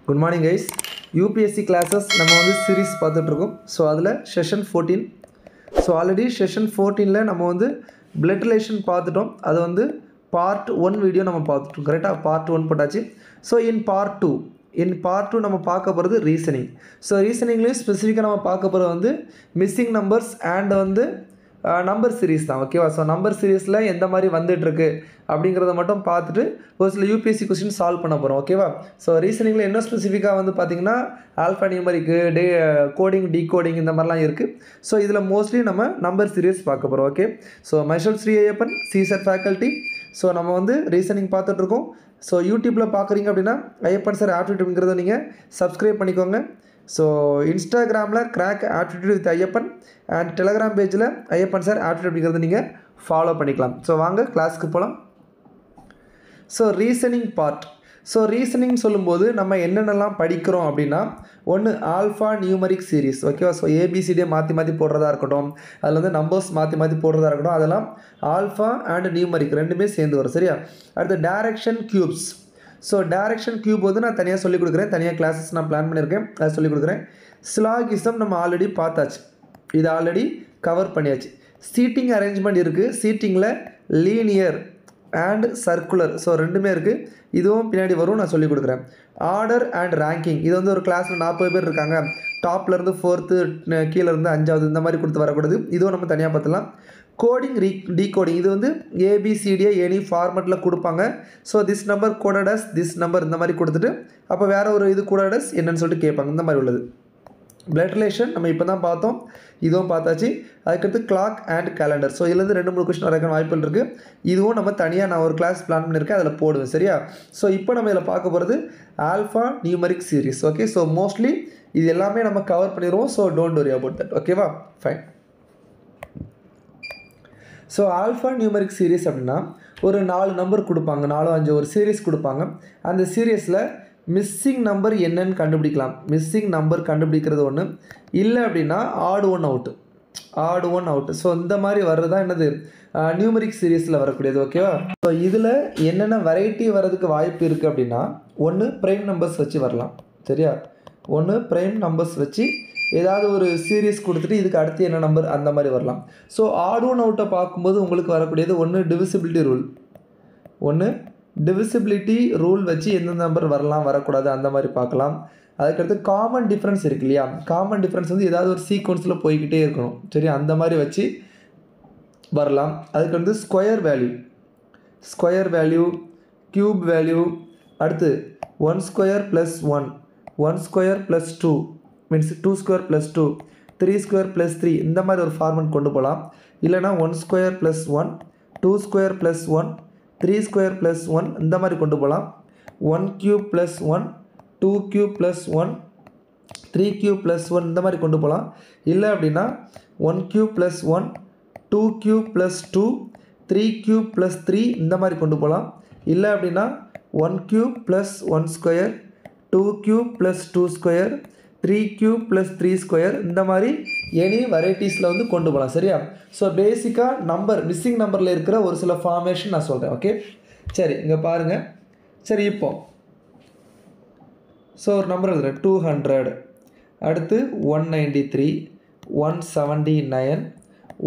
Good morning guys. UPSC classes நம்ம வந்து series பார்த்துட்டு இருக்கோம். ஸோ அதில் செஷன் 14. ஸோ ஆல்ரெடி செஷன் 14ல நம்ம வந்து blood relation பார்த்துட்டோம். அது வந்து பார்ட் 1 வீடியோ நம்ம பார்த்துட்டோம். கரெக்டாக பார்ட் 1 போட்டாச்சு. ஸோ இன் பார்ட் 2 நம்ம பார்க்க போகிறது ரீசனிங். ஸோ ரீசனிங்லேயும் ஸ்பெசிஃபிக்காக நம்ம பார்க்க போகிறது வந்து மிஸ்ஸிங் நம்பர்ஸ் அண்ட் வந்து நம்பர் சீரீஸ் தான். ஓகேவா? ஸோ நம்பர் சீரீஸில் எந்த மாதிரி வந்துட்டுருக்கு அப்படிங்கிறத மட்டும் பார்த்துட்டு ஒரு சில யூபிஎஸ்சி கொஸ்டின் சால்வ் பண்ண போகிறோம். ஓகேவா? ஸோ ரீசனிங்கில் என்ன ஸ்பெசிஃபிக்காக வந்து பார்த்திங்கன்னா ஆல்ஃபா நியூமரிக்கு கோடிங் டீகோடிங் இந்த மாதிரிலாம் இருக்குது. ஸோ இதில் மோஸ்ட்லி நம்ம நம்பர் சீரீஸ் பார்க்க போகிறோம். Okay, so myself Sri Ayyappan, CSET faculty. So நம்ம வந்து ரீசனிங் பார்த்துட்ருக்கோம். ஸோ யூடியூப்பில் பார்க்குறீங்க அப்படின்னா ஐயப்பன் சார் ஆப்டிடியூட்ங்கிறத நீங்கள் சப்ஸ்கிரைப் பண்ணிக்கோங்க. ஸோ இன்ஸ்டாகிராமில் crack aptitude with Ayyappan and Telegram பேஜில் ஐயப்பன் சார் ஆப்டிடியூட் அப்படிங்கிறத நீங்கள் ஃபாலோ பண்ணிக்கலாம். ஸோ வாங்க கிளாஸ்க்கு போகலாம். So reasoning part. So reasoning சொல்லும்போது நம்ம என்னென்னலாம் படிக்கிறோம் அப்படின்னா, ஒன்று ஆல்ஃபா நியூமரிக் சீரீஸ். ஓகேவா? ஸோ ஏபிசிடியை மாற்றி போடுறதா இருக்கட்டும், அதில் வந்து நம்பர்ஸ் மாற்றி போடுறதா இருக்கட்டும், அதெல்லாம் ஆல்ஃபா அண்ட் நியூமரிக் ரெண்டுமே சேர்ந்து வரும். சரியா? அடுத்து direction cubes. So direction cube வந்து நான் தனியாக சொல்லிக் கொடுக்குறேன், தனியாக கிளாஸஸ் நான் பிளான் பண்ணியிருக்கேன், அதை சொல்லிக் கொடுக்குறேன். ஸ்லாகிசம் நம்ம ஆல்ரெடி பார்த்தாச்சு, இது ஆல்ரெடி கவர் பண்ணியாச்சு. சீட்டிங் அரேஞ்ச்மெண்ட் இருக்குது, சீட்டிங்கில் லீனியர் அண்ட் சர்க்குலர், ஸோ ரெண்டுமே இருக்குது, இதுவும் பின்னாடி வரும், நான் சொல்லிக் கொடுக்குறேன். ஆர்டர் அண்ட் ரேங்கிங், இது வந்து ஒரு கிளாஸில் 40 பேர் இருக்காங்க, டாப்லேருந்து 4th கீழேருந்து 5வது இந்த மாதிரி கொடுத்து வரக்கூடாது, இதுவும் நம்ம தனியாக பார்த்துலாம். கோடிங் டீகோடிங், இது வந்து ஏபிசிடியை எனி ஃபார்மெட்டில் கொடுப்பாங்க. So this number coded as this number இந்த மாதிரி கொடுத்துட்டு அப்போ வேறு ஒரு இது கோடட் அஸ் என்னன்னு சொல்லிட்டு கேட்பாங்க, இந்த மாதிரி உள்ளது. பிளட் ரிலேஷன் நம்ம இப்போ தான் பார்த்தோம், இதுவும் பார்த்தாச்சு. அதுக்கடுத்து கிளாக் அண்ட் கேலண்டர். ஸோ இதுலேருந்து 2-3 கொஸ்டின் வரக்கான வாய்ப்புகள் இருக்குது, இதுவும் நம்ம தனியாக நான் ஒரு கிளாஸ் பிளான் பண்ணியிருக்கேன், அதில் போடுவேன். சரியா? ஸோ இப்போ நம்ம இதில் பார்க்க போகிறது alpha numeric series. Okay, so mostly இது எல்லாமே நம்ம கவர் பண்ணிடுவோம். So don't worry about that. ஓகேவா? Fine. So alpha numeric series அப்படின்னா ஒரு 4 நம்பர் கொடுப்பாங்க, 4-5 ஒரு சீரீஸ் கொடுப்பாங்க. அந்த சீரீஸில் மிஸ்ஸிங் நம்பர் என்னன்னு கண்டுபிடிக்கலாம். மிஸ்ஸிங் நம்பர் கண்டுபிடிக்கிறது ஒன்று, இல்லை அப்படின்னா ஆட் ஒன் அவுட். ஸோ இந்த மாதிரி வர்றது தான் என்னது நியூமரிக் சீரீஸில் வரக்கூடியது. ஓகேவா? ஸோ இதில் என்னென்ன வெரைட்டி வர்றதுக்கு வாய்ப்பு இருக்குது அப்படின்னா, ஒன்று ப்ரைம் நம்பர்ஸ் வச்சு வரலாம். சரியா? ஒன்று ப்ரைம் நம்பர்ஸ் வச்சு ஏதாவது ஒரு சீரீஸ் கொடுத்துட்டு இதுக்கு அடுத்து என்ன நம்பர் அந்த மாதிரி வரலாம். ஸோ ஆட் ஒன் அவுட்டை பார்க்கும்போது உங்களுக்கு வரக்கூடியது ஒன்று டிவிசிபிலிட்டி ரூல் வச்சு எந்த நம்பர் வரலாம் வரக்கூடாது அந்த மாதிரி பார்க்கலாம். அதுக்கடுத்து காமன் டிஃப்ரென்ஸ் இருக்கு இல்லையா, காமன் டிஃப்ரென்ஸ் வந்து ஏதாவது ஒரு சீக்வன்ஸில் போய்கிட்டே இருக்கணும். சரி, அந்த மாதிரி வச்சு வரலாம். அதுக்கடுத்து ஸ்கொயர் வேல்யூ, க்யூப் வேல்யூ, அடுத்து 1 square + 1, 1 square + 2 means 2 square + 2, 3 square + 3 இந்த மாதிரி ஒரு ஃபார்மெட் கொண்டு போகலாம். இல்லைனா 1 ஸ்கொயர் + 1, 2 ஸ்கொயர் + 1, 3 ஸ்கொயர் + 1 இந்த மாதிரி கொண்டு போகலாம். 1 கியூப் + 1, 2 கியூப் + 1, 3 கியூப் + 1 இந்த மாதிரி கொண்டு போகலாம். இல்லை அப்படின்னா 1 கியூப் + 1, 2 கியூப் + 2, 3 கியூப் + 3 இந்த மாதிரி கொண்டு போகலாம். இல்லை அப்படின்னா 1 cube + 1 square, 2 cube + 2 square, 3 cube + 3 square இந்த மாதிரி எனி வெரைட்டிஸில் வந்து கொண்டு போகலாம். சரியா? ஸோ பேசிக்காக நம்பர் மிஸ்ஸிங் நம்பரில் இருக்கிற ஒரு சில ஃபார்மேஷன் நான் சொல்கிறேன். ஓகே, சரி, இங்கே பாருங்கள். சரி, இப்போ ஸோ ஒரு நம்பர் எழுதுகிறேன், 200, அடுத்து 193, 179,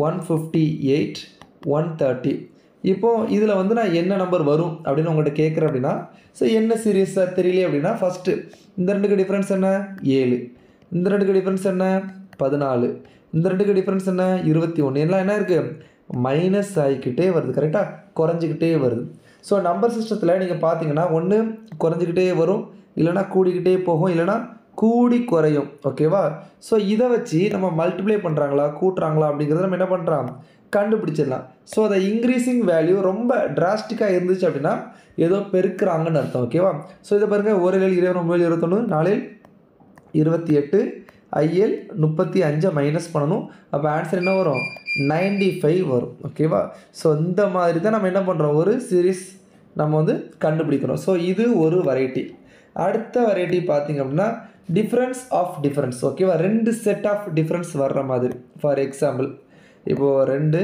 158, 130. இப்போது இதில் வந்து நான் என்ன நம்பர் வரும் அப்படின்னு உங்கள்கிட்ட கேட்குறேன் அப்படின்னா, ஸோ என்ன சீரியஸாக தெரியல அப்படின்னா, ஃபஸ்ட்டு இந்த 2க்கு டிஃப்ரென்ஸ் என்ன 7, இந்த 2க்கு டிஃப்ரென்ஸ் என்ன 14, இந்த 2க்கு டிஃப்ரென்ஸ் என்ன 21, எல்லாம் என்ன இருக்குது மைனஸ் ஆகிக்கிட்டே வருது. கரெக்டாக? குறைஞ்சிக்கிட்டே வருது. ஸோ நம்பர் சிஸ்டத்தில் நீங்கள் பார்த்தீங்கன்னா ஒன்று குறைஞ்சிக்கிட்டே வரும், இல்லைனா கூடிக்கிட்டே போகும், இல்லைனா கூடி குறையும். ஓகேவா? ஸோ இதை வச்சு நம்ம மல்டிப்ளை பண்ணுறாங்களா கூட்டுறாங்களா அப்படிங்கிறத நம்ம என்ன பண்ணுறோம் கண்டுபிடிச்சிடலாம். ஸோ அந்த இன்க்ரீஸிங் வேல்யூ ரொம்ப டிராஸ்டிக்காக இருந்துச்சு அப்படின்னா ஏதோ பெருக்கிறாங்கன்னு அர்த்தம். ஓகேவா? ஸோ இதை பாருங்கள், 1 7 29 21, 4 28, IL 35 மைனஸ் பண்ணணும். அப்போ ஆன்சர் என்ன வரும் 95 வரும். ஓகேவா? ஸோ இந்த மாதிரி தான் நம்ம என்ன பண்ணுறோம், ஒரு சீரீஸ் நம்ம வந்து கண்டுபிடிக்கிறோம். ஸோ இது ஒரு வெரைட்டி. அடுத்த வெரைட்டி பார்த்திங்க அப்படின்னா டிஃப்ரென்ஸ் ஆஃப் டிஃப்ரென்ஸ். ஓகேவா? 2 செட் ஆஃப் டிஃப்ரென்ஸ் வர்ற மாதிரி. ஃபார் எக்ஸாம்பிள் இப்போது 2,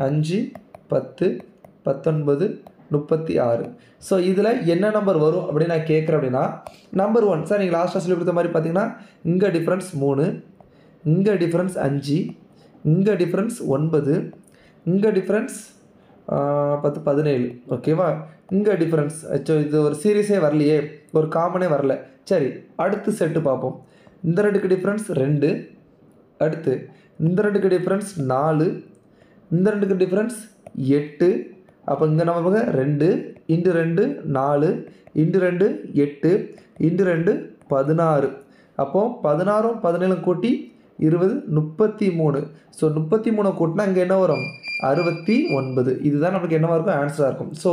5, 10, 19, 36. ஸோ இதில் என்ன நம்பர் வரும் அப்படின்னு நான் கேட்குறேன் அப்படின்னா நம்பர் 1 சார் நீங்கள் லாஸ்ட்டாக சொல்லி கொடுத்த மாதிரி பார்த்தீங்கன்னா இங்கே டிஃப்ரென்ஸ் 3, இங்கே டிஃப்ரென்ஸ் 5, இங்கே டிஃப்ரென்ஸ் 9, இங்கே டிஃப்ரென்ஸ் 10 17 ஓகேவா. இங்கே டிஃப்ரென்ஸ் இது ஒரு சீரீஸே வரலையே, ஒரு காமனே வரல. சரி அடுத்து செட்டு பார்ப்போம். இந்த ரெண்டுக்கு டிஃப்ரென்ஸ் 2, அடுத்து இந்த ரெண்டுக்கு டிஃப்ரென்ஸ் 4, இந்த ரெண்டுக்கு டிஃப்ரென்ஸ் 8. அப்போ இங்கே நமக்கு 2 இன்ட்டு 2 4 இன்ட்டு 2 8 இன்ட்டு 2 16. அப்போது 16 17 கூட்டி 20 33. ஸோ 33 கூட்டினா இங்கே என்ன வரும் 69. இதுதான் நமக்கு என்னவாக இருக்கும் ஆன்சராக இருக்கும். ஸோ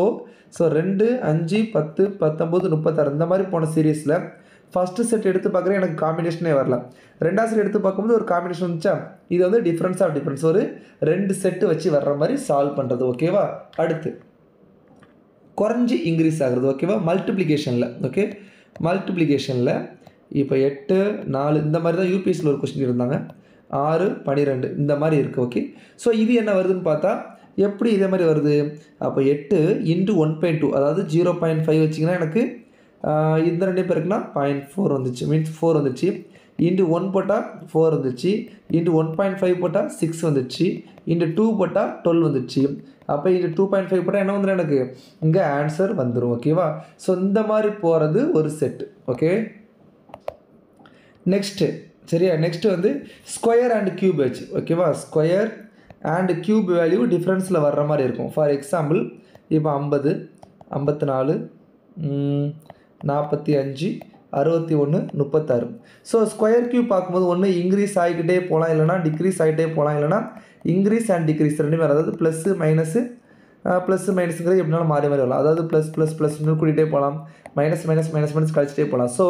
2 5 10 19 36 இந்த மாதிரி போன சீரீஸில் ஃபஸ்ட்டு செட் எடுத்து பார்க்குறேன் எனக்கு காம்பினேஷனே வரல. ரெண்டாவது செட் எடுத்து பார்க்கும்போது ஒரு காம்பினேஷன் வந்துச்சா, இது வந்து டிஃப்ரென்ஸ் ஆஃப் டிஃப்ரென்ஸ் ஒரு 2 செட்டு வச்சு வர்ற மாதிரி சால்வ் பண்ணுறது ஓகேவா. அடுத்து குறைஞ்சி இன்க்ரீஸ் ஆகுறது ஓகேவா மல்டிப்ளிகேஷனில். ஓகே மல்டிப்ளிகேஷனில் இப்போ 8 4 இந்த மாதிரி தான் யூபிஎஸ்சியில் ஒரு கொஸ்டின் இருந்தாங்க. 6 12 இந்த மாதிரி இருக்குது ஓகே. ஸோ இது என்ன வருதுன்னு பார்த்தா எப்படி இதே மாதிரி வருது. அப்போ 8 இன்ட்டு 1.2 அதாவது 0.5 வச்சிங்கன்னா எனக்கு இந்த 2 பேருக்குன்னா 0.4 வந்துச்சு, மீன்ஸ் 4 வந்துச்சு. இன்ட்டு 1 போட்டால் 4 வந்துச்சு, இன்ட்டு 1.5 போட்டால் 6 வந்துச்சு, இன்ட்டு 2 போட்டால் 12 வந்துச்சு. அப்போ இன்ட்டு 2.5 போட்டால் என்ன வந்துடும் எனக்கு இங்கே ஆன்சர் வந்துடும் ஓகேவா. ஸோ இந்த மாதிரி போகிறது ஒரு செட்டு ஓகே. நெக்ஸ்ட்டு சரியா, நெக்ஸ்ட்டு வந்து ஸ்கொயர் அண்ட் கியூப் வச்சு ஓகேவா. ஸ்கொயர் அண்ட் கியூப் வேல்யூ டிஃப்ரென்ஸில் வர்ற மாதிரி இருக்கும். ஃபார் எக்ஸாம்பிள் இப்போ 50 54 45 61 36. ஸோ ஸ்கொயர் கியூப் பார்க்கும்போது ஒன்று இன்க்ரீஸ் ஆகிக்கிட்டே போகலாம், இல்லைனா டிக்ரீஸ் ஆகிட்டே போகலாம், இல்லைனா இன்க்ரீஸ் அண்ட் டிக்ரீஸ் ரெண்டுமே, அதாவது ப்ளஸ்ஸு மைனஸு ப்ளஸ் மைனஸுங்கிறது எப்படினாலும் மாறி மாறி வரலாம். அதாவது ப்ளஸ் ப்ளஸ் ப்ளஸ் கூட்டிகிட்டே போகலாம், மைனஸ் மைனஸ் மைனஸ் மைனஸ் கழிச்சிட்டே போகலாம். ஸோ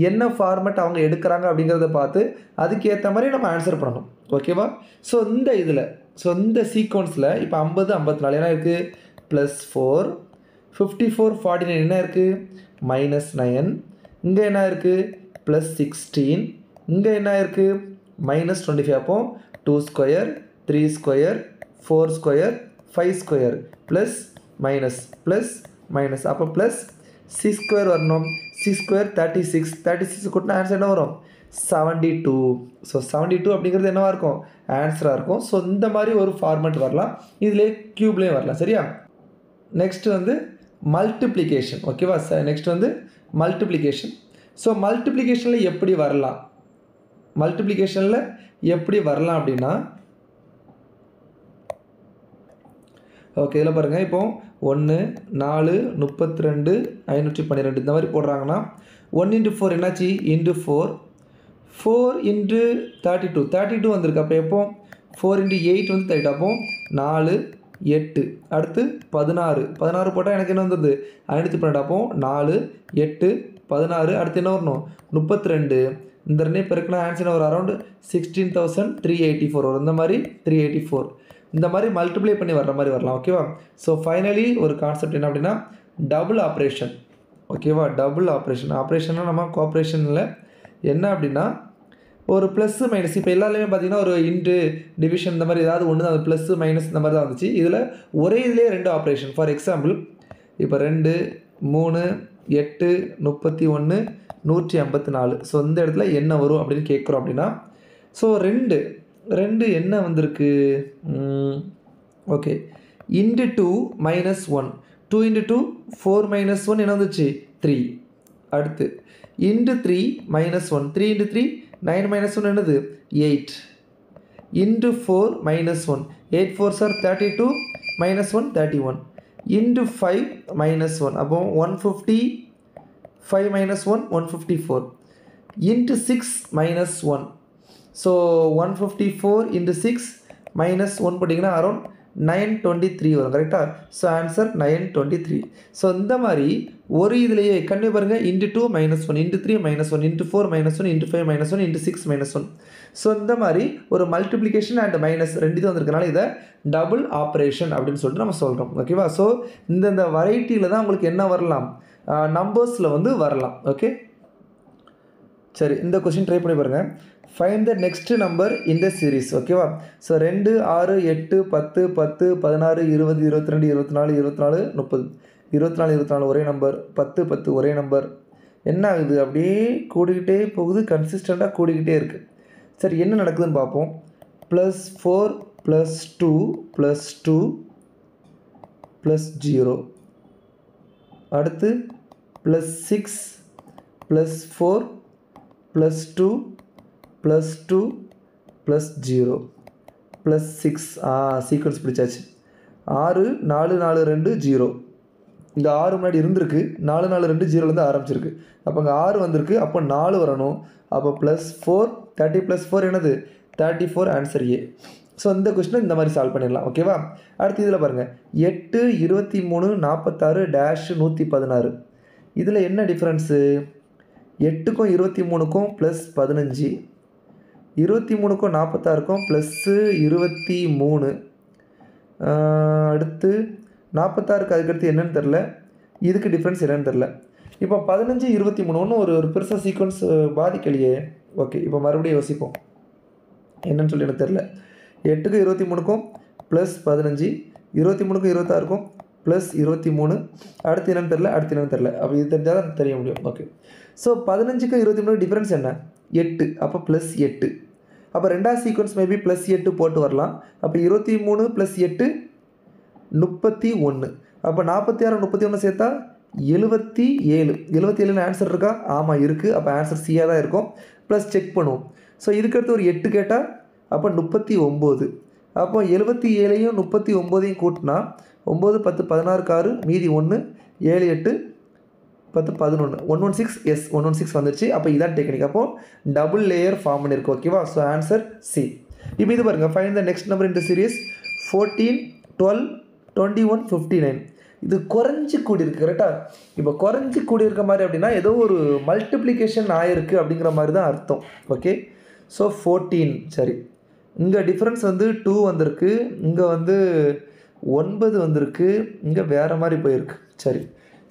என்ன ஃபார்மெட் அவங்க எடுக்கிறாங்க அப்படிங்கிறத பார்த்து அதுக்கேற்ற மாதிரி நம்ம ஆன்சர் பண்ணணும் ஓகேவா. ஸோ இந்த இதில் இந்த சீக்வன்ஸில் இப்போ 50 54 என்ன இருக்குது +4, 54 49 என்ன இருக்குது -9, இங்கே என்ன இருக்குது +16, இங்கே என்ன இருக்குது -25. அப்போ 2 square 3 square 4 square 5 square plus minus அப்போ ப்ளஸ் 6 ஸ்கொயர் வரணும். 6 ஸ்கொயர் 36 கூட்டினா ஆன்சர் என்ன வரும் 72. ஸோ 72 அப்படிங்கிறது என்னவாக இருக்கும் ஆன்சராக இருக்கும். ஸோ இந்த மாதிரி ஒரு ஃபார்மெட் வரலாம், இதிலே க்யூப்லேயும் வரலாம் சரியா. நெக்ஸ்ட் வந்து மல்டிப்ளிகேஷன் ஓகேவா. நெக்ஸ்ட் வந்து மல்டிப்ளிகேஷன். ஸோ மல்டிப்ளிகேஷனில் எப்படி வரலாம், அப்படின்னா ஓகே இதில் பாருங்கள். இப்போ 1 4 32 512 இந்த மாதிரி போடுறாங்கன்னா 1 × 4 என்னாச்சு × 4 இன்ட்டு 32 வந்திருக்கு. அப்போ எப்போ 4 × 8 வந்து 32. அப்போ 4 8 அடுத்து 16 போட்டால் எனக்கு என்ன வந்தது 512. அப்போ 4 8 16 அடுத்து என்ன வரணும் 32. இந்த ரெண்டே பெருக்குனா ஆன்சர் ஒரு அரௌண்ட் 16,384 வரும். இந்த மாதிரி 384 இந்த மாதிரி மல்டிப்ளை பண்ணி வர்ற மாதிரி வரலாம் ஓகேவா. ஸோ ஃபைனலி ஒரு கான்செப்ட் என்ன அப்படின்னா டபுள் ஆப்ரேஷன் ஓகேவா. டபுள் ஆப்ரேஷன்னா நம்ம கோஆப்ரேஷனில் என்ன அப்படின்னா ஒரு ப்ளஸ்ஸு மைனஸ், இப்போ எல்லாருமே பார்த்தீங்கன்னா ஒரு இன்ட்டு டிவிஷன் இந்த மாதிரி ஏதாவது ஒன்று தான், அது ப்ளஸ்ஸு மைனஸ் இந்த மாதிரி தான் வந்துச்சு. இதில் ஒரே இதிலே 2 ஆப்ரேஷன். ஃபார் எக்ஸாம்பிள் இப்போ 2 3 8 31 154. ஸோ இந்த இடத்துல என்ன வரும் அப்படின்னு கேட்குறோம் அப்படின்னா ஸோ 2 என்ன வந்திருக்கு ஓகே இன்ட்டு 2 -1 2 × 2 4 -1 என்ன வந்துச்சு 3. அடுத்து இன்ட்டு 3 -1 3 × 3 9 -1 என்னது 8 இன்ட்டு 4 -1 8 4s are 32 -1 31 இன்ட்டு 5 -1 அப்போ 150 5 -1 154 இன்ட்டு 6 -1. ஸோ 154 × 6 -1 போட்டிங்கன்னா அரௌண்ட் 923 வரும் கரெக்டாக. So answer 923. ஸோ இந்த மாதிரி ஒரு இதுலேயே கண்ணு பாருங்கள் into 2 -1 into 3 -1 into 4 -1 into 5 -1 into 6 -1. So இந்த மாதிரி ஒரு மல்டிப்ளிகேஷன் அண்ட் மைனஸ் 2 இது வந்திருக்கனால இதை டபுள் ஆப்ரேஷன் அப்படின்னு சொல்லிட்டு நம்ம சொல்கிறோம் ஓகேவா. ஸோ இந்த வெரைட்டியில் தான் உங்களுக்கு என்ன வரலாம் நம்பர்ஸில் வந்து வரலாம் ஓகே. சரி இந்த கொஸ்டின் ட்ரை பண்ணி பாருங்கள். Find the next number in the series ஓகேவா. ஸோ 2 6 8 10 10 16 20 22 24 24 30 24 24 ஒரே நம்பர், 10 10 ஒரே நம்பர். என்ன ஆகுது? அப்படியே கூடிக்கிட்டே போகுது, கன்சிஸ்டண்ட்டாக கூடிக்கிட்டே இருக்குது. சரி, என்ன நடக்குதுன்னு பார்ப்போம். +4 +2 +2 +0. அடுத்து +6 +4 +2 +2 +0 +6. சீக்வன்ஸ் பிடிச்சாச்சு. 6 4 4 2 0. இந்த 6 முன்னாடி இருந்திருக்கு, 4 4 2 0லேருந்து ஆரம்பிச்சிருக்கு. அப்போ அங்கே 6 வந்திருக்கு, அப்போ 4 வரணும். அப்போ +4 30 +4 என்னது? 34 ஆன்சர் ஏ. ஸோ இந்த கொஸ்டினை இந்த மாதிரி சால்வ் பண்ணிடலாம். ஓகேவா? அடுத்து இதில் பாருங்கள், 8 23 46 -116. இதில் என்ன டிஃப்ரென்ஸு? 8க்கும் 23க்கும் +15, 23க்கும் 46க்கும் +23. அடுத்து 46க்கு அதுக்கடுத்து என்னன்னு தெரில, இதுக்கு டிஃப்ரென்ஸ் என்னன்னு தெரில. இப்போ 15 23 ஒன்றும் ஒரு பெருசாக சீக்வன்ஸ் பாதிக்கலையே. ஓகே, இப்போ மறுபடியும் யோசிப்போம் என்னன்னு சொல்லி எனக்கு தெரில. 8க்கு 23க்கும் +15, 23க்கும் 26க்கும் +23. அடுத்து என்னன்னு தெரில, அடுத்து என்னன்னு தெரில. அப்போ இது தெரிஞ்சால் தான் தெரிய முடியும். ஓகே, ஸோ 15க்கு 23 டிஃப்ரென்ஸ் என்ன? 8. அப்போ +8. அப்போ ரெண்டாவது சீக்வன்ஸ் மேபி +8 போட்டு வரலாம். அப்போ 23 +8 31. அப்போ 46 31 சேர்த்தா 77. 77ன்னு ஆன்சர் இருக்கா? ஆமாம் இருக்குது. அப்போ ஆன்சர் சியாக தான் இருக்கும். ப்ளஸ் செக் பண்ணுவோம். ஸோ இதுக்கடுத்து ஒரு 8 கேட்டால் அப்போ 39. அப்போ 77ஐயும் 39ஐயும் கூட்டினா 9 10 16 6 மீதி 1 7 8 10 11 116. எஸ், 116 வந்துடுச்சு. அப்போ இதான் டெக்னிக். அப்போது டபுள் லேயர் ஃபார்ம் பண்ணியிருக்கு. ஓகேவா? So answer C. இப்போ இது பாருங்கள், find the next number in the series 14 12 21 59. இது குறைஞ்சி கூடியிருக்கு. கரெக்டாக? இப்போ குறைஞ்சி கூடியிருக்க மாதிரி அப்படின்னா ஏதோ ஒரு மல்டிப்ளிகேஷன் ஆகிருக்கு அப்படிங்கிற மாதிரி தான் அர்த்தம். Okay, so 14. சரி, இங்கே டிஃப்ரென்ஸ் வந்து 2 வந்திருக்கு, இங்கே வந்து 9 வந்திருக்கு, இங்கே வேறு மாதிரி போயிருக்கு. சரி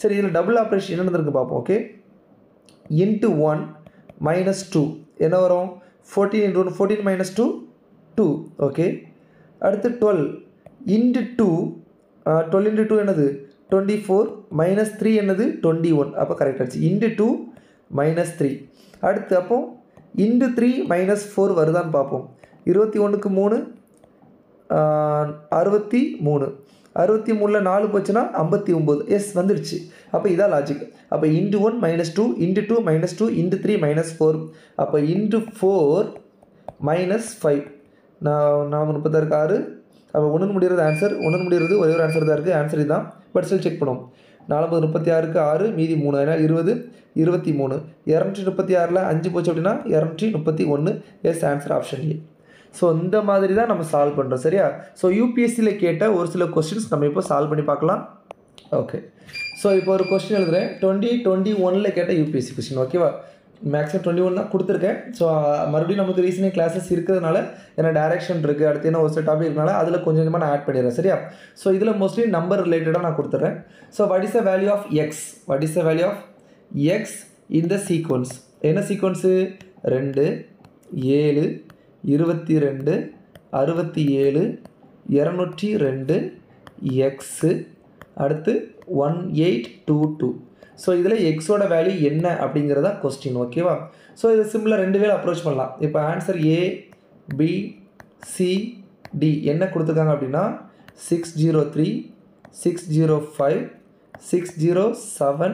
சரி, இதில் டபுள் ஆப்ரேஷன் என்ன நடந்திருக்கு பார்ப்போம். ஓகே, இன்ட்டு 1 -2 என்ன வரும்? 14 × 1 14 - 2 2. ஓகே, அடுத்து 12 × 2 12 × 2 என்னது? 24 -3 என்னது? 21. அப்போ கரெக்ட் ஆச்சு. × 2 -3. அடுத்து அப்போ × 3 -4 வருதான்னு பார்ப்போம். 21க்கு 3 63. 63ல் 4 போச்சுன்னா 59. எஸ், வந்துடுச்சு. அப்போ இதான் லாஜிக். அப்போ × 1 -2 × 2 -2 × 3 -4. அப்போ × 4 -5 நான் 36 6. அப்போ 1 முடிகிறது ஆன்சர். 1 முடிகிறது ஒரே ஒரு ஆன்சர் தான் இருக்குது. ஆன்சர் இதுதான். பட் ஸ்டில் செக் பண்ணுவோம். 4 36க்கு 6 மீதி 3 அதனால் 20 23. 236ல் 5 போச்சு அப்படின்னா 231. Yes, answer option A. So இந்த மாதிரி தான் நம்ம சால்வ் பண்ணுறோம். சரியா? ஸோ யூபிஎஸ்சியில் கேட்ட ஒரு சில கொஸ்டின்ஸ் நம்ம இப்போ சால்வ் பண்ணி பார்க்கலாம். ஓகே, ஸோ இப்போ ஒரு கொஸ்டின் எழுதுகிறேன். 2021 கேட்ட யூபிஎஸ்சி கொஸ்டின். ஓகேவா? மேக்ஸிமம் 21 தான் கொடுத்துருக்கேன். ஸோ மறுபடியும் நமக்கு ரீசனிங் கிளாஸஸ் இருக்கிறதுனால ஏன்னா டேரக்ஷன் இருக்குது, அடுத்து என்ன ஒரு சில டாபிக் இருக்கனால அதில் கொஞ்சம் கொஞ்சமாக நான் ஆட் பண்ணிடுறேன். சரியா? ஸோ இதில் மோஸ்ட்லி நம்பர் ரிலேட்டடாக நான் கொடுத்துட்றேன். So what is the value of X? What is the value of X in the sequence? என்ன சீக்வன்ஸு? 2 7 22 67 202 எக்ஸு, அடுத்து 1822. ஸோ இதில் எக்ஸோட வேல்யூ என்ன அப்படிங்கிறத கொஸ்டின். ஓகேவா? ஸோ இது சிம்பிளாக 2 வேலை அப்ரோச் பண்ணலாம். இப்போ answer A B C D என்ன கொடுத்துருக்காங்க அப்படின்னா 603 605 607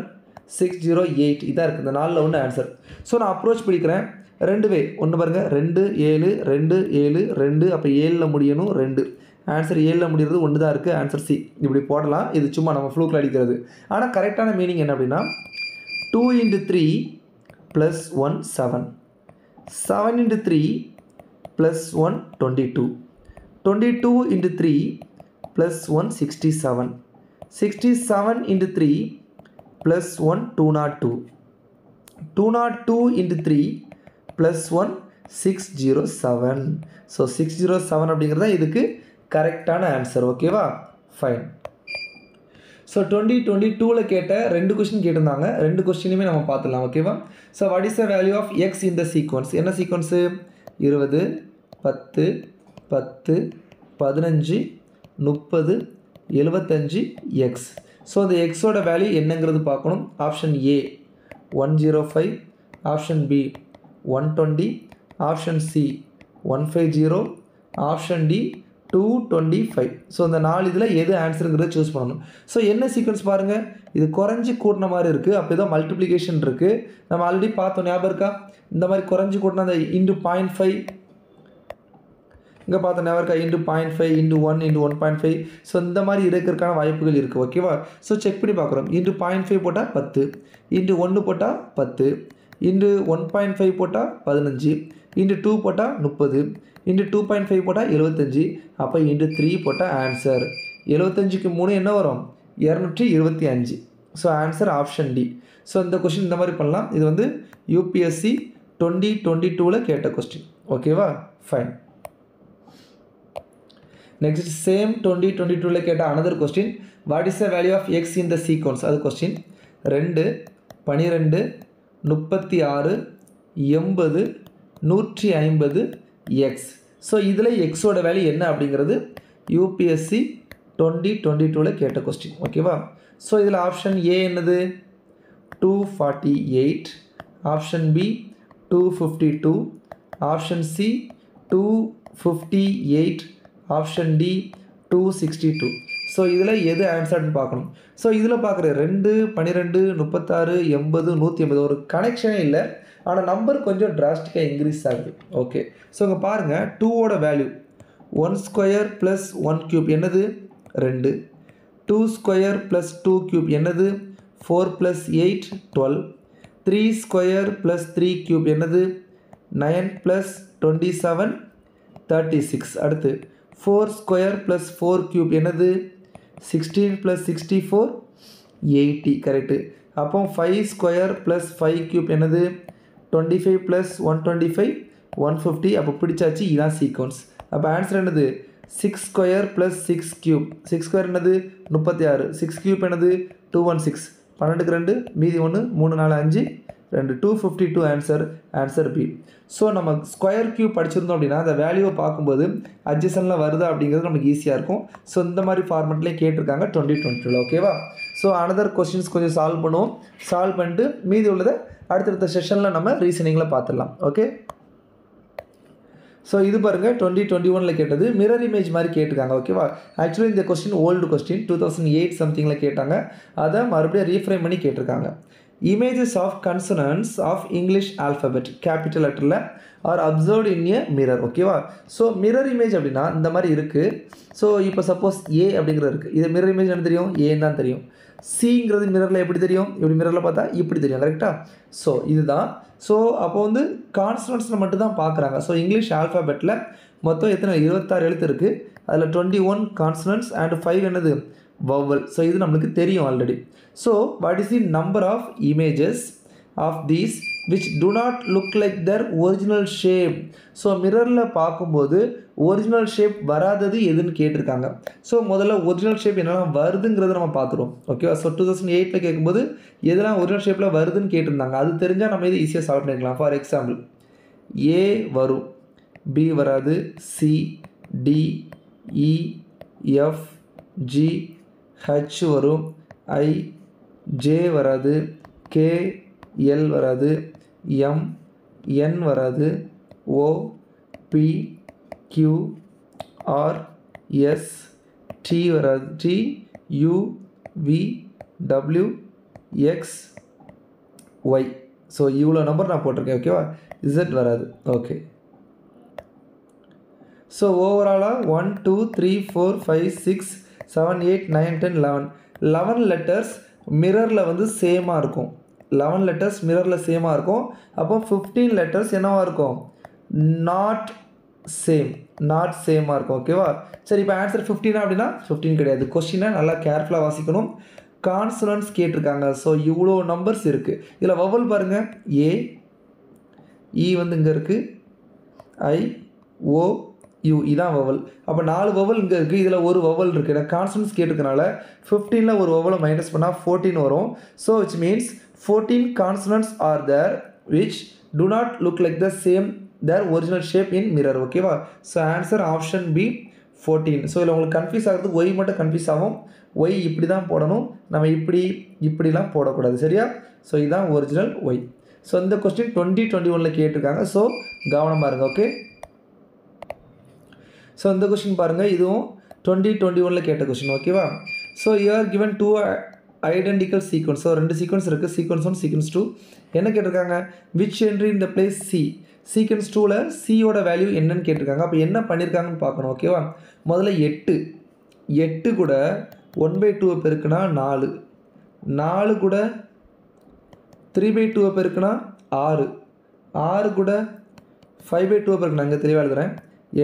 608 இதாக இருக்குது. இந்த 4ல் ஒன்று ஆன்சர். ஸோ நான் அப்ரோச் பிடிக்கிறேன் 2 வே. ஒன்று பாருங்கள், 2 7 2 7 2. அப்போ 7ல் முடியணும் 2. ஆன்சர் 7ல் முடிகிறது 1 தான் இருக்குது. Answer C. இப்படி போடலாம். இது சும்மா நம்ம ஃப்ளூக்கில் அடிக்கிறது. ஆனால் கரெக்டான மீனிங் என்ன அப்படின்னா 2 × 3 + 1 7 7 × 3 + 1 22 22 × 3 + 1 67 67 × 3 + 1 202 202 × 3 + 1 607. ஸோ 607 அப்படிங்கிறது தான் இதுக்கு கரெக்டான ஆன்சர். ஓகேவா? ஃபைன். ஸோ 2022 கேட்ட 2 கொஸ்டின் கேட்டிருந்தாங்க. 2 கொஸ்டினுமே நம்ம பார்த்துடலாம். ஓகேவா? So what is the value of X in the sequence? என்ன சீக்வன்ஸு? 20 10 10 15 30 75 எக்ஸ். ஸோ இந்த எக்ஸோட வேல்யூ என்னங்கிறது பார்க்கணும். Option A 105, option B 120, option C 150, option D 225. So இந்த 4 இதில் எது ஆன்சருங்கிறத சூஸ் பண்ணணும். ஸோ என்ன சீக்வன்ஸ் பாருங்கள், இது குறைஞ்சி கூட்டின மாதிரி இருக்குது. அப்போ தான் மல்டிப்ளிகேஷன் இருக்குது. நம்ம ஆல்ரெடி பார்த்தோம், ஞாபகம் இருக்கா? இந்த மாதிரி குறைஞ்சி கூட்டினா அந்த இன்டு 0.5 இங்கே பார்த்தோம், ஞாபகம் இருக்கா? Into 0.5 into 1 into 1.5. ஸோ இந்த மாதிரி இருக்கிறதுக்கான வாய்ப்புகள் இருக்குது. ஓகேவா? ஸோ செக் பண்ணி பார்க்குறோம். இன்டு 0.5 போட்டால் 10, இன்டு 1 போட்டால் 10, இன்டு 1.5 போட்டால் 15, இன்டு 2 போட்டால் 30, இன்டு 2.5 போட்டால் 75. அப்போ இன்டு 3 போட்டால் ஆன்சர் 75க்கு 3 என்ன வரும்? 225. So answer option D. So இந்த கொஸ்டின் இந்த மாதிரி பண்ணலாம். இது வந்து யூபிஎஸ்சி 2022 கேட்ட கொஸ்டின். ஓகேவா? ஃபைன். நெக்ஸ்ட் சேம் 2022 கேட்ட another question. What is the value of X in the sequence? அது கொஸ்டின். 2, 12, 36, 80, 150 எக்ஸ். ஸோ இதில் எக்ஸோட வேல்யூ என்ன அப்படிங்கிறது யூபிஎஸ்சி 2022 கேட்ட கொஸ்டின். ஓகேவா? ஸோ இதில் ஆப்ஷன் ஏ என்னது? 248, option B 252, option C 258, option D 262. So இதில் எது ஆன்சர்னு பார்க்கணும். ஸோ இதில் பார்க்குற 2, 12, 36, 80, 150 ஒரு கனெக்ஷனே இல்லை. ஆனால் நம்பர் கொஞ்சம் டிராஸ்டிக்காக இன்க்ரீஸ் ஆகுது. ஓகே. ஸோ இங்கே பாருங்கள், 2ஓட வேல்யூ 1 ஸ்கொயர் ப்ளஸ் 1 க்யூப் என்னது? 2. 2 ஸ்கொயர் ப்ளஸ் 2 க்யூப் என்னது? 4 ப்ளஸ் 8 12. 3 ஸ்கொயர் ப்ளஸ் 3 க்யூப் என்னது? 9 ப்ளஸ் 27 36. அடுத்து 4 ஸ்கொயர் ப்ளஸ் 4 க்யூப் என்னது? 16 ப்ளஸ் 64 80. கரெக்டு. அப்போ 5 ஸ்கொயர் ப்ளஸ் 5 க்யூப் என்னது? 25 ப்ளஸ் 125 150. அப்போ பிடிச்சாச்சு. இதுதான் சீக்வன்ஸ். அப்போ ஆன்சர் என்னது? 6 ஸ்கொயர் ப்ளஸ் 6 க்யூப். 6 ஸ்கொயர் என்னது? 36. 6 க்யூப் என்னது? 216. 12க்கு 2 மீதி 1 3 4 5 2 252 ஆன்சர். Answer B. ஸோ நம்ம ஸ்கொயர் க்யூப் படிச்சிருந்தோம் அப்படின்னா அந்த வேல்யூவை பார்க்கும்போது அட்ஜசனில் வருதா அப்படிங்கிறது நமக்கு ஈஸியாக இருக்கும். ஸோ இந்த மாதிரி ஃபார்மெட்லேயே கேட்டிருக்காங்க 2022. ஓகேவா? ஸோ அனதர் கொஸ்டின்ஸ் கொஞ்சம் சால்வ் பண்ணுவோம். சால்வ் பண்ணிட்டு மீதி உள்ளதை அடுத்தடுத்த செஷனில் நம்ம ரீசனிங்கில் பார்த்துடலாம். ஓகே. ஸோ இது பாருங்கள் 2021 கேட்டது மிரர் இமேஜ் மாதிரி கேட்டிருக்காங்க. ஓகேவா? ஆக்சுவலி இந்த கொஸ்டின் ஓல்டு கொஸ்டின் 2008 சம்திங்கில் கேட்டாங்க. அதை மறுபடியும் ரீஃப்ரேம் பண்ணி கேட்டிருக்காங்க. Images of consonants of English alphabet capital லெட்டரில் are observed in a mirror. ஓகேவா? ஸோ மிரர் இமேஜ் அப்படின்னா இந்த மாதிரி இருக்குது. ஸோ இப்போ சப்போஸ் ஏ அப்படிங்கிறது இருக்குது. இது மிரர் இமேஜ் என்ன தெரியும்? ஏன்னு தான் தெரியும். சிங்கிறது மிரரில் எப்படி தெரியும்? இப்படி மிரரில் பார்த்தா இப்படி தெரியும். கரெக்டாக? ஸோ இதுதான். ஸோ அப்போ வந்து கான்ஸ்டன்ட்ஸில் மட்டும்தான் பார்க்குறாங்க. ஸோ இங்கிலீஷ் ஆல்ஃபபெட்டில் மொத்தம் எத்தனை? 26 எழுத்து இருக்குது. அதில் 21 கான்ஸ்டன்ட்ஸ் அண்ட் 5 என்னது? வவல். ஸோ இது நம்மளுக்கு தெரியும் already. So what is the number of images of these which do not look like the original shape? So மிரரில் பார்க்கும்போது ஒரிஜினல் ஷேப் வராதது எதுன்னு கேட்டிருக்காங்க. ஸோ முதல்ல ஒரிஜினல் ஷேப் என்னெல்லாம் வருதுங்கிறத நம்ம பார்த்துருவோம். ஓகேவா? ஸோ 2008 கேட்கும்போது எதெல்லாம் ஒரிஜினல் ஷேப்பில் வருதுன்னு கேட்டிருந்தாங்க. அது தெரிஞ்சால் நம்ம இது ஈஸியாக சால்வ் பண்ணிக்கலாம். ஃபார் எக்ஸாம்பிள் ஏ வரும், பி வராது, C, D, E, F, G, H வரும், ஐ, ஜே வராது, கே, எல் வராது, எம், என் வராது, O, P, Q, R, S, T வராது, T, U, V, W, X, Y. So இவ்வளோ நம்பர் நான் போட்டிருக்கேன். ஓகேவா? இசட் வராது. ஓகே. ஸோ ஓவராலாக 1 2 3 4 5 6 7 8 9 10 11 லெட்டர்ஸ் மிரரில் வந்து சேமாக இருக்கும். 11 லெட்டர்ஸ் மிரரில் சேமாக இருக்கும். அப்போ 15 லெட்டர்ஸ் என்னவாக இருக்கும்? நாட் சேமாக இருக்கும். ஓகேவா? சரி, இப்போ ஆன்சர் 15 அப்படின்னா 15 கிடையாது. கொஸ்டினை நல்லா கேர்ஃபுல்லாக வாசிக்கணும். கான்சனன்ட்ஸ் கேட்டிருக்காங்க. ஸோ இவ்வளோ நம்பர்ஸ் இருக்குது. இதில் வவல் பாருங்கள். ஏ, இ வந்து இங்கே இருக்குது, ஐ, ஓ, யூ, இதான் வவல். அப்போ 4 வவல் இங்கே இருக்குது. இதில் ஒரு வவல் இருக்குது. எனக்கு கான்சனன்ட்ஸ் கேட்டிருக்கனால 15ல் ஒரு வவலை மைனஸ் பண்ணால் 14 வரும். So which means 14 consonants are there which do not look like the same their original shape in mirror. ஓகேவா? So answer option B 14. So இதில் உங்களுக்கு கன்ஃபியூஸ் ஆகிறதுக்கு ஒய் மட்டும் கன்ஃபியூஸ் ஆகும். ஒய் இப்படி தான் போடணும், நம்ம இப்படிலாம் போடக்கூடாது, சரியா? ஸோ இதுதான் ஒரிஜினல் ஒய். ஸோ இந்த கொஸ்டின் 2021 கேட்டிருக்காங்க. ஸோ கவனமாக இருங்க. ஓகே, ஸோ இந்த கொஸ்டின் பாருங்கள், இதுவும் 2021 கேட்ட கொஸ்டின். ஓகேவா? So you are given 2 identical sequence. So 2 sequence இருக்குது, சீக்வன்ஸ் 1 சீக்வன்ஸ் 2. என்ன கேட்டிருக்காங்க? விச் என்ட்ரி இந்த பிளேஸ் சி. சீக்வன்ஸ் 2ல் சியோட வேல்யூ என்னன்னு கேட்டிருக்காங்க. அப்போ என்ன பண்ணியிருக்காங்கன்னு பார்க்கணும். ஓகேவா? முதல்ல 8 கூட 1/2 பெருக்குனா 4, 4 கூட 3/2 பெருக்குனா 6, 6 கூட 5/2 பெருக்குனா, இங்கே தெளிவாக எழுதுகிறேன்,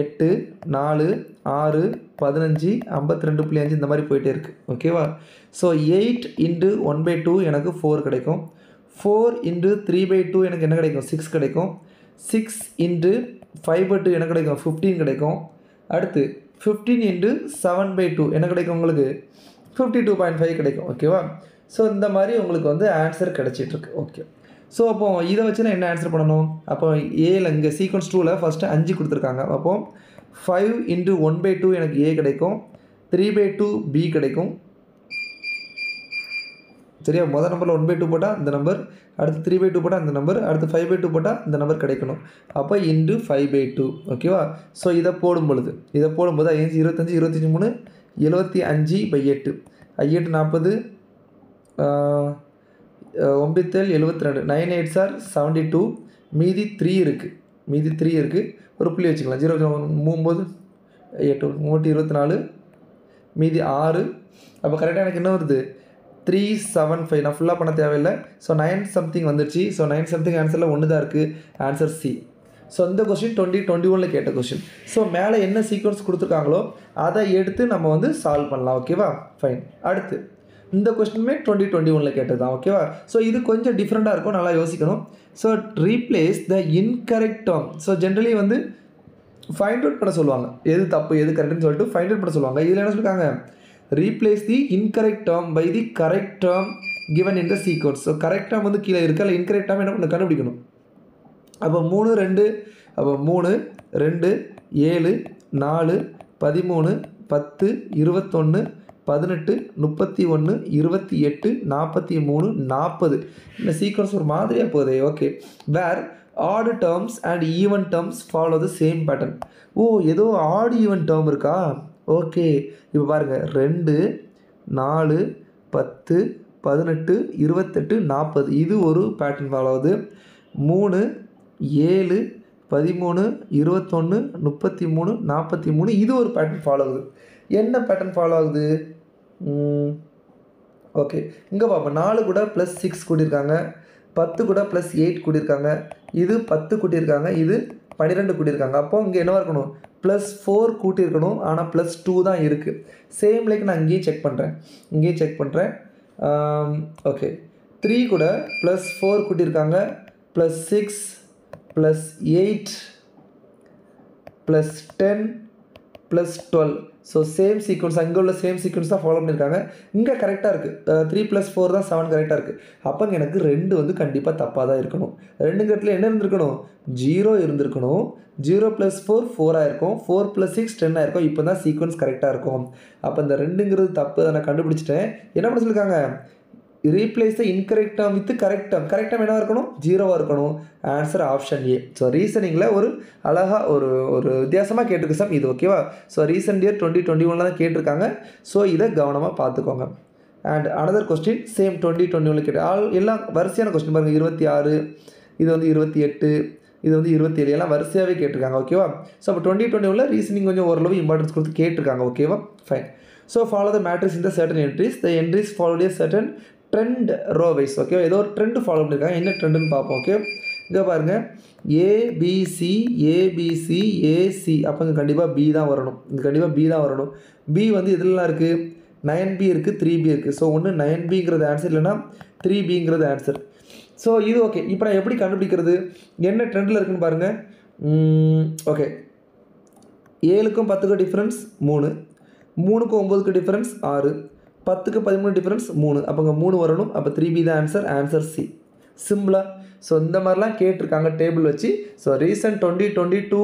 8 4 6 15 52.5 இந்த மாதிரி போயிட்டே இருக்குது. ஓகேவா? ஸோ 8 × 1/2 எனக்கு 4 கிடைக்கும். 4 × 3/2 எனக்கு என்ன கிடைக்கும்? 6 கிடைக்கும். 6 × 5/2 என்ன கிடைக்கும்? 15 கிடைக்கும். அடுத்து 15 × 7/2 என்ன கிடைக்கும்? உங்களுக்கு 52.5 கிடைக்கும். ஓகேவா? ஸோ இந்த மாதிரி உங்களுக்கு வந்து ஆன்சர் கிடச்சிட்ருக்கு. ஓகே, ஸோ அப்போ இதை வச்சு நான் என்ன ஆன்சர் பண்ணணும்? அப்போ ஏல இங்கே சீக்வன்ஸ் 2ல் ஃபஸ்ட்டு 5 கொடுத்துருக்காங்க. அப்போது 5 × 1/2 எனக்கு ஏ கிடைக்கும், 3/2 பி கிடைக்கும். சரியா? முதல் நம்பரில் 1/2 போட்டால் இந்த நம்பர், அடுத்து 3/2 போட்டால் இந்த நம்பர், அடுத்து 5/2 போட்டால் இந்த நம்பர் கிடைக்கணும். அப்போ × 5/2. ஓகேவா? ஸோ இதை போடும்பொழுது 5 25 25 3 75/8, 8 40, 9 72, 9 8 are 72, மீதி 3 இருக்குது, ஒரு புள்ளி வச்சுக்கலாம். 0 9 8 3 24, மீதி 6. அப்போ கரெக்டாக எனக்கு என்ன வருது? 375. நான் ஃபுல்லாக பண்ண தேவையில்லை. ஸோ 9 சம்திங் வந்துடுச்சு. ஸோ 9 சம்திங் ஆன்சரில் ஒன்று தான் இருக்குது, ஆன்சர் சி. ஸோ இந்த கொஸ்டின் 2021 கேட்ட கொஸ்டின். ஸோ மேலே என்ன சீக்வன்ஸ் கொடுத்துருக்காங்களோ அதை எடுத்து நம்ம வந்து சால்வ் பண்ணலாம். ஓகேவா? ஃபைன். அடுத்து இந்த கொஸ்டினுமே 2021 கேட்டது தான். ஓகேவா? ஸோ இது கொஞ்சம் டிஃப்ரெண்ட்டாக இருக்கும், நல்லா யோசிக்கணும். So replace the incorrect term. So generally வந்து ஃபைண்ட் அவுட் பண்ண சொல்லுவாங்க, எது தப்பு எது கரெக்ட்னு சொல்லிட்டு ஃபைண்ட் அவுட் பண்ண சொல்லுவாங்க. இதில் என்ன சொல்லியிருக்காங்க? Replace the incorrect term by the correct term given in the sequence. So correct term வந்து கீழே இருக்கா, இல்லை இன்கரெக்ட் டேர்ம் என்ன பண்ண கண்டுபிடிக்கணும். அப்போ 3 2, அப்போ 3 2 7 4 13 10 21 18 31 28 43 40. இந்த சீக்வன்ஸ் ஒரு மாதிரியாக போகுது. Okay, where odd terms and even terms follow the same pattern. Oh, ஏதோ ஆட் ஈவன் டேர்ம் இருக்கா? ஓகே, இப்போ பாருங்கள், 2 4 10 18 28 40 இது ஒரு பேட்டர்ன் ஃபாலோ ஆகுது. 3 7 13 21 33 43 இது ஒரு பேட்டர்ன் ஃபாலோ ஆகுது. என்ன பேட்டர்ன் ஃபாலோ ஆகுது? ஓகே, இங்கே பார்ப்போம். 4 கூட +6 கூட்டியிருக்காங்க, 10 கூட +8 கூட்டியிருக்காங்க, இது 10 கூட்டியிருக்காங்க, இது 12 கூட்டியிருக்காங்க. அப்போ இங்கே என்னவா இருக்கணும்? +4 கூட்டியிருக்கணும், ஆனால் +2 தான் இருக்குது. சேம் லைக் நான் இங்கேயும் செக் பண்ணுறேன். ஓகே, 3 கூட +4 கூட்டியிருக்காங்க, +6 +8 +10 +12. ஸோ சேம் சீக்வன்ஸ், அங்கே உள்ள சேம் சீக்வன்ஸ் தான் ஃபாலோ பண்ணியிருக்காங்க. இங்கே கரெக்டாக இருக்குது, 3 + 4 தான் 7 கரெக்டாக இருக்குது. அப்போ எனக்கு 2 வந்து கண்டிப்பாக தப்பாக தான் இருக்கணும். 2ங்கிறதுல என்ன இருந்திருக்கணும்? 0 இருந்திருக்கணும். 0 + 4 4 ஆயிருக்கும், 4 + 6 10 ஆயிருக்கும். இப்போ தான் சீக்வன்ஸ் கரெக்டாக இருக்கும். அப்போ இந்த 2ங்கிறது தப்பு, அதை நான் கண்டுபிடிச்சிட்டேன். என்ன பண்ண சொல்லியிருக்காங்க? Replace the incorrect term with correct term. Correct term என்னவாக இருக்கணும்? 0வாக இருக்கணும். Answer option A. ஸோ ரீசனிங்கில் ஒரு அழகாக ஒரு வித்தியாசமாக கேட்டிருக்கு சார் இது. ஓகேவா? ஸோ ரீசன்ட் இயர் 2021 தான் கேட்டிருக்காங்க. ஸோ இதை கவனமாக பார்த்துக்கோங்க. அண்ட் அனதர் கொஸ்டின் சேம் 2021 கேட்டு எல்லாம் வரிசையான கொஸ்டின் பாருங்கள். 26, இது வந்து 28, இது வந்து 27 எல்லாம் வரிசையாகவே கேட்டிருக்காங்க. ஓகேவா? ஸோ அப்போ 2021 ரீசனிங் கொஞ்சம் ஓரளவு இம்பார்ட்டன்ஸ் கொடுத்து கேட்டிருக்காங்க. ஓகேவா? Fine. So follow the matrix in the certain entries. The entries follow a certain trend row wise. Okay, ஏதோ ஒரு ட்ரெண்ட் ஃபாலோ பண்ணியிருக்காங்க. என்ன ட்ரெண்டுன்னு பார்ப்போம். ஓகே, இங்கே பாருங்கள், ஏபிசி ஏபிசி ஏசி. அப்போ இங்கே கண்டிப்பாக பி தான் வரணும். பி வந்து எதுலாம் இருக்குது? 9B இருக்குது, 3B இருக்குது. ஸோ ஒன்று 9Bங்கிறது ஆன்சர், இல்லைனா 3Bங்கிறது ஆன்சர். ஸோ இது ஓகே. இப்போ நான் எப்படி கண்டுபிடிக்கிறது? என்ன ட்ரெண்டில் இருக்குன்னு பாருங்கள். ஓகே, 7க்கும் 10க்கும் டிஃப்ரென்ஸ் 3, 3க்கும் 9க்கு டிஃப்ரென்ஸ் 6, 10க்கு 13 டிஃப்ரென்ஸ் 3. அப்போ இங்கே 3 வரணும். அப்போ 3B தான் ஆன்சர், ஆன்சர் சி. சிம்பிளாக. ஸோ இந்த மாதிரிலாம் கேட்டிருக்காங்க டேபிள் வச்சு. ஸோ ரீசன்ட் 2022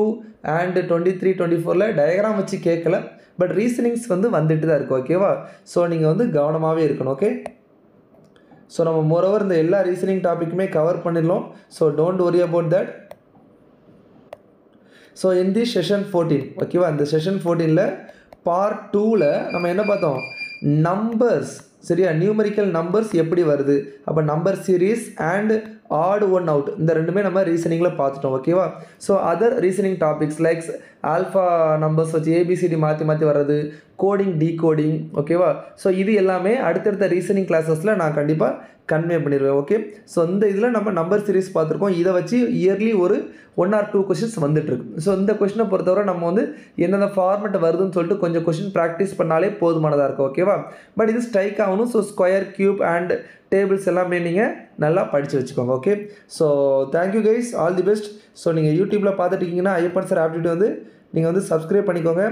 அண்ட் 23 24 டயக்ராம் வச்சு கேட்கல, பட் ரீசனிங்ஸ் வந்து வந்துட்டு தான் இருக்குது ஓகேவா. ஸோ நீங்கள் வந்து கவனமாகவே இருக்கணும் ஓகே. ஸோ நம்ம மோரோவர் இந்த எல்லா ரீசனிங் டாப்பிக்குமே கவர் பண்ணிடலாம். So don't worry about that. So in the session 14 ஓகேவா, இந்த செஷன் 14ல் பார்ட் 2ல் நம்ம என்ன பார்த்தோம், நம்பர்ஸ் சரியா, நியூமரிக்கல் நம்பர்ஸ் எப்படி வருது, அப்போ number series and odd one out இந்த ரெண்டுமே நம்ம ரீசனிங்கில் பார்த்துட்டோம் ஓகேவா. So other reasoning topics likes alpha numbers வச்சு ஏபிசிடி மாற்றி மாற்றி வர்றது, கோடிங் டீகோடிங் ஓகேவா. ஸோ இது எல்லாமே அடுத்தடுத்த ரீசனிங் கிளாஸஸில் நான் கண்டிப்பாக கன்வே பண்ணிடுவேன் ஓகே. ஸோ இந்த இதில் நம்ம நம்பர் சீரிஸ் பார்த்துருக்கோம். இதை வச்சு இயர்லி ஒரு 1 or 2 கொஷின்ஸ் வந்துட்டுருக்கு. ஸோ இந்த கொஷினை பொறுத்தவரை நம்ம வந்து எந்தெந்த ஃபார்மெட் வருதுன்னு சொல்லிட்டு கொஞ்சம் கொஷின் ப்ராக்டிஸ் பண்ணாலே போதுமானதாக இருக்கும் ஓகேவா. பட் இது ஸ்ட்ரைக் ஆகணும். So square, cube and tables எல்லாமே நீங்கள் நல்லா படித்து வச்சுக்கோங்க okay. So thank you guys, all the best. So நீங்கள் யூடியூப்பில் பார்த்துட்டு இருக்கீங்கன்னா ஐயப்பன் சார் ஆப்டிடியூட் வந்து நீங்கள் வந்து சப்ஸ்கிரைப் பண்ணிக்கோங்க.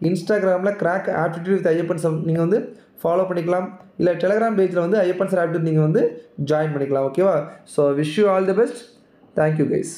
இன்ஸ்டாகிராமில் crack aptitude with Ayyappan sir நீங்கள் வந்து ஃபாலோ பண்ணிக்கலாம். இல்லை டெலிகிராம் பேஜில் வந்து ஐயப்பன் சார் ஆப்டிடியூட் நீங்கள் வந்து ஜாயின் பண்ணிக்கலாம் ஓகேவா. So wish you all the best. Thank you guys.